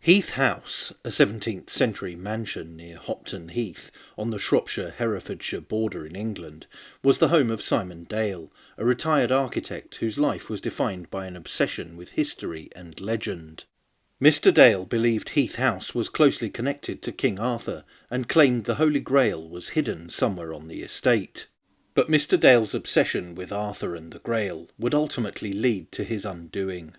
Heath House, a 17th century mansion near Hopton Heath on the Shropshire-Herefordshire border in England, was the home of Simon Dale, a retired architect whose life was defined by an obsession with history and legend. Mr. Dale believed Heath House was closely connected to King Arthur and claimed the Holy Grail was hidden somewhere on the estate. But Mr. Dale's obsession with Arthur and the Grail would ultimately lead to his undoing.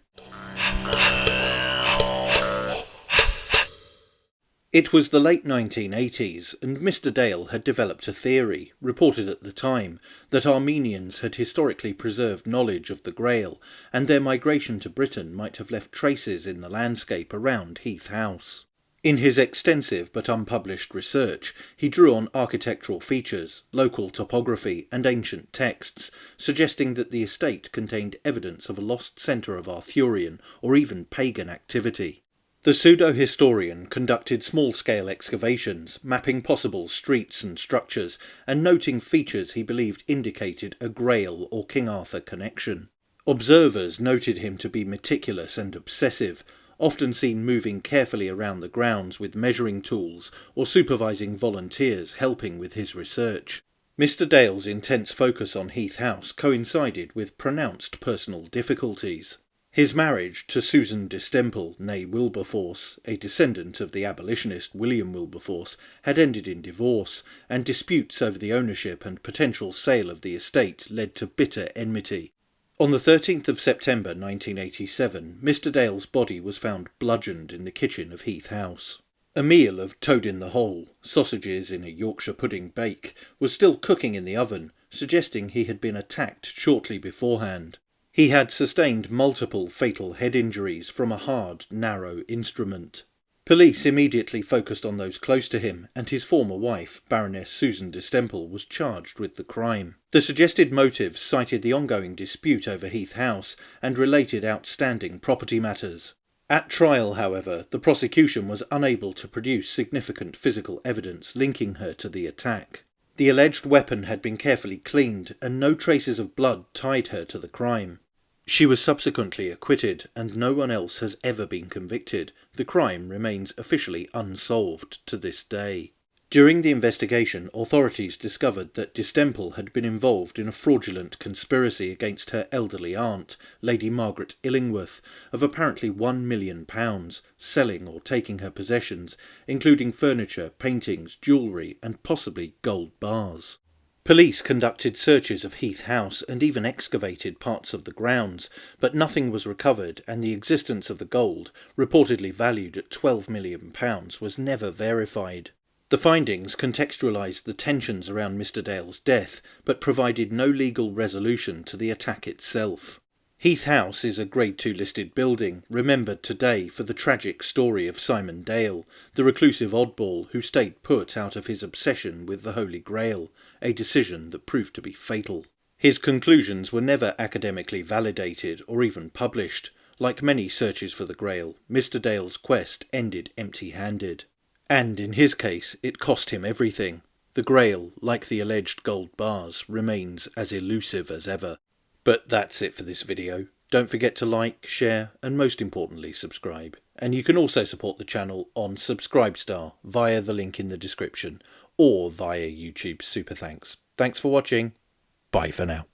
It was the late 1980s, and Mr. Dale had developed a theory, reported at the time, that Armenians had historically preserved knowledge of the Grail, and their migration to Britain might have left traces in the landscape around Heath House. In his extensive but unpublished research, he drew on architectural features, local topography, and ancient texts, suggesting that the estate contained evidence of a lost centre of Arthurian or even pagan activity. The pseudo-historian conducted small-scale excavations, mapping possible streets and structures, and noting features he believed indicated a Grail or King Arthur connection. Observers noted him to be meticulous and obsessive, often seen moving carefully around the grounds with measuring tools or supervising volunteers helping with his research. Mr. Dale's intense focus on Heath House coincided with pronounced personal difficulties. His marriage to Susan Distemple, née Wilberforce, a descendant of the abolitionist William Wilberforce, had ended in divorce, and disputes over the ownership and potential sale of the estate led to bitter enmity. On the 13th of September 1987, Mr. Dale's body was found bludgeoned in the kitchen of Heath House. A meal of toad in the hole, sausages in a Yorkshire pudding bake, was still cooking in the oven, suggesting he had been attacked shortly beforehand. He had sustained multiple fatal head injuries from a hard, narrow instrument. Police immediately focused on those close to him, and his former wife, Baroness Susan Distemple, was charged with the crime. The suggested motives cited the ongoing dispute over Heath House and related outstanding property matters. At trial, however, the prosecution was unable to produce significant physical evidence linking her to the attack. The alleged weapon had been carefully cleaned, and no traces of blood tied her to the crime. She was subsequently acquitted, and no one else has ever been convicted. The crime remains officially unsolved to this day. During the investigation, authorities discovered that Distemple had been involved in a fraudulent conspiracy against her elderly aunt, Lady Margaret Illingworth, of apparently £1 million, selling or taking her possessions, including furniture, paintings, jewellery, and possibly gold bars. Police conducted searches of Heath House and even excavated parts of the grounds, but nothing was recovered, and the existence of the gold, reportedly valued at £12 million, was never verified. The findings contextualised the tensions around Mr. Dale's death, but provided no legal resolution to the attack itself. Heath House is a Grade 2 listed building, remembered today for the tragic story of Simon Dale, the reclusive oddball who stayed put out of his obsession with the Holy Grail, a decision that proved to be fatal. His conclusions were never academically validated or even published. Like many searches for the Grail, Mr. Dale's quest ended empty-handed. And in his case, it cost him everything. The Grail, like the alleged gold bars, remains as elusive as ever. But that's it for this video. Don't forget to like, share, and most importantly subscribe. And you can also support the channel on Subscribestar via the link in the description or via YouTube's Super Thanks. Thanks for watching. Bye for now.